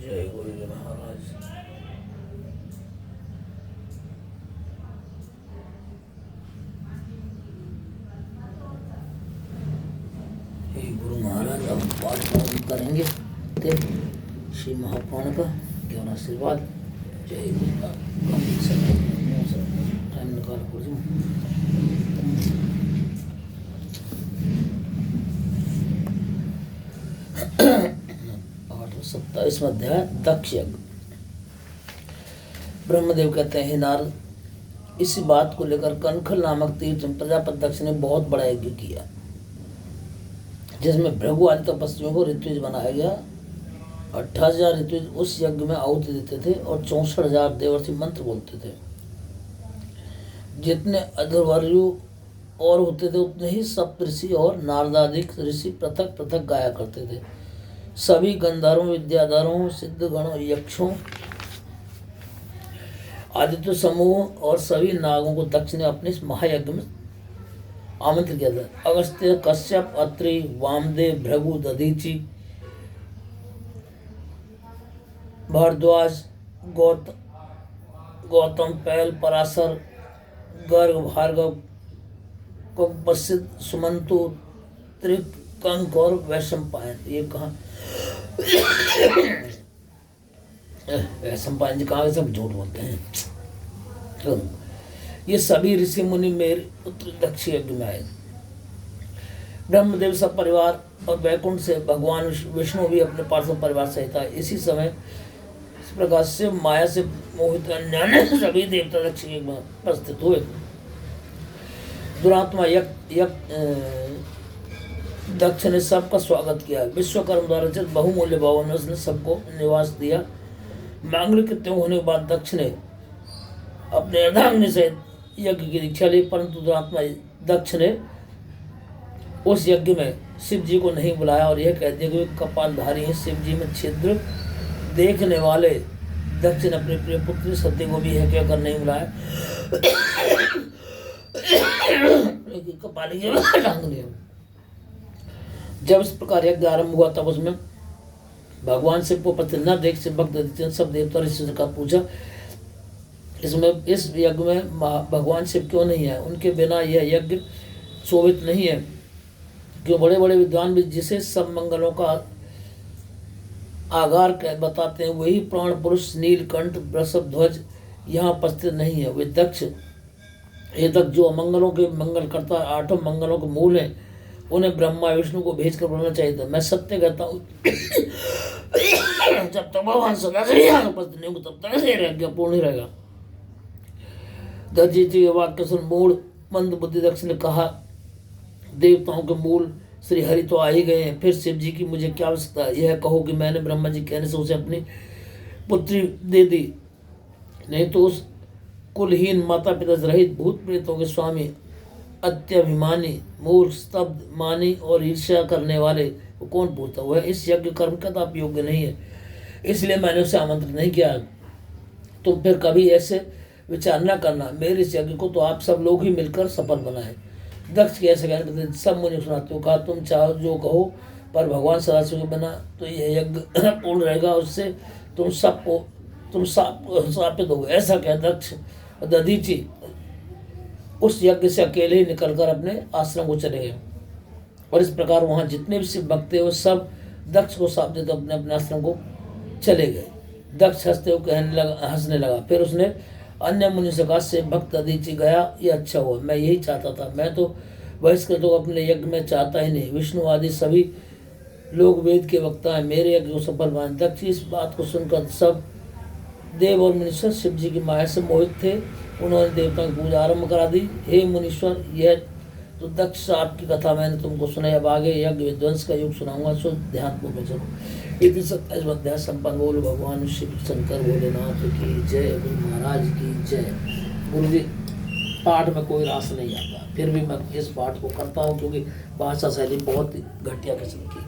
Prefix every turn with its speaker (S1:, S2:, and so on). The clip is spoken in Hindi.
S1: जय गुरु जी महाराज। हे गुरु महाराज, अब पाठ प्रारंभ करेंगे श्री महापुराण का। क्या आशीर्वाद। जय गुरु। टाइम निकाल गुरु। 27वां अध्याय दक्ष यज्ञ। ब्रह्मदेव कहते हैं, नारद, इसी बात को लेकर कनखल नामक तीर्थ में प्रजापति दक्ष ने बहुत बड़ा यज्ञ किया, जिसमें भृगु आदि तपस्वियों को ऋत्विज बनाया गया। 28,000 ऋत्विज उस यज्ञ में आहुति देते थे और 64,000 देवर्षि मंत्र बोलते थे। जितने अधर्वर्यु और होते थे, उतने ही सप्तऋषि और नारदादिक ऋषि पृथक पृथक गाया करते थे। सभी गंधर्वों, विद्याधरों, सिद्धगणों, यक्षों, आदित्य समूह और सभी नागों को दक्ष ने अपने इस महायज्ञ में आमंत्रित किया था। अगस्त्य, कश्यप, अत्रि, वामदेव, भृगु, दधीचि, भारद्वाज, गौतम, पैल, पराशर, गर्ग, भार्गव, कुपसित, सुमंतु, त्रिक, कंक और वैशंपायन। ये कहा वैशंपायन जी कहाँ, सब झूठ बोलते हैं। तो ये सभी ऋषि मुनि मेरे पुत्र दक्ष यज्ञ में आए। ब्रह्मदेव सब परिवार और वैकुंठ से भगवान विष्णु भी अपने पार्षद परिवार सहित आए। इसी समय इस प्रकार से माया से मोहित अन्य सभी देवता दक्ष यज्ञ में उपस्थित हुए। दुरात्मा दक्ष ने सबका स्वागत किया। विश्वकर्मा द्वारा रचित बहुमूल्य भवन में उसने सबको निवास दिया। मांगलिक कृत्य होने के बाद दक्ष ने अपने अर्धांगिनी सहित यज्ञ की दीक्षा ली, परंतु दुरात्मा दक्ष ने उस यज्ञ में शिव जी को नहीं बुलाया और यह कह दिया कि कपालधारी हैं। शिव जी में छिद्र देखने वाले दक्ष ने अपनी प्रिय पुत्री सती को भी यह कहकर नहीं बुलाया कपाली टांग लिया। जब इस प्रकार यज्ञ आरंभ हुआ, तब उसमें भगवान शिव को पति न देख शिव भक्त सब देवता ऋषि का पूछा, इसमें इस यज्ञ में भगवान शिव क्यों नहीं है? उनके बिना यह यज्ञ शोभित नहीं है। क्यों? बड़े बड़े विद्वान भी जिसे सब मंगलों का आगार बताते हैं, वही प्राण पुरुष नीलकंठ वृषभ ध्वज यहाँ उपस्थित नहीं है। वे दक्ष, ये दक्ष जो मंगलों के मंगल करता, 8 मंगलों के मूल हैं, उन्हें ब्रह्मा विष्णु को भेजकर बोलना चाहिए था। मैं सत्य कहता हूँ जब तक भगवान सदा से यहाँ उपस्थित नहीं होगा, तब तक ऐसे रहेगा, पूर्ण ही रहेगा। दधीचि जी वाक्य सुन मूल मंद बुद्धि दक्ष ने कहा, देवताओं के मूल श्री हरि तो आ ही गए हैं, फिर शिव जी की मुझे क्या आवश्यकता? यह कहो कि मैंने ब्रह्मा जी कहने से उसे अपनी पुत्री दे दी, नहीं तो उस कुलहीन माता पिता रहित भूत प्रेतों के स्वामी, अत्यभिमानी, मूर्ख, स्तब्ध, मानी और ईर्ष्या करने वाले को कौन पूछता? वह इस यज्ञ कर्म कदापि योग्य नहीं है, इसलिए मैंने उसे आमंत्रित नहीं किया। तुम फिर कभी ऐसे विचार न करना। मेरे इस यज्ञ को तो आप सब लोग ही मिलकर सफल बनाए। दक्ष के ऐसे कहने करते सब मुनि सुनाते हो। कहा, तुम चाहो जो कहो, पर भगवान सदाशिव के बिना तो यह यज्ञ पूर्ण रहेगा, उससे तुम शापित हो। ऐसा कह दक्ष दधीचि उस यज्ञ से अकेले ही निकलकर अपने आश्रम को चले गए। और इस प्रकार वहाँ जितने भी शिव भक्त थे, वो सब दक्ष को शाप देते अपने अपने आश्रम को चले गए। दक्ष हंसते हुए हंसने लगा। फिर उसने अन्य मुनि से कहा, शिव भक्त दधीचि गया, ये अच्छा हुआ, मैं यही चाहता था। मैं तो बहिष्कृत अपने यज्ञ में चाहता ही नहीं। विष्णु आदि सभी लोग वेद के वक्ता हैं, मेरे यज्ञ को सफल बनाए। दक्ष इस बात को सुनकर सब देव और मुनीश्वर शिव जी की माया से मोहित थे। उन्होंने देवताओं की पूजा आरंभ करा दी। हे मुनीश्वर, यह तो दक्ष आपकी कथा मैंने तुमको सुनाई, अब आगे यज्ञ विध्वंस का युग सुनाऊंगा, सो ध्यान पूर्वक चलो। इति 27वां अध्याय संपन्न। बोल भगवान शिव शंकर भोलेनाथ की जय, गुरु महाराज की जय। गुरु जी, पाठ में कोई रास नहीं आता, फिर भी मैं इस पाठ को करता हूँ क्योंकि भाषा शैली बहुत घटिया किस्म की।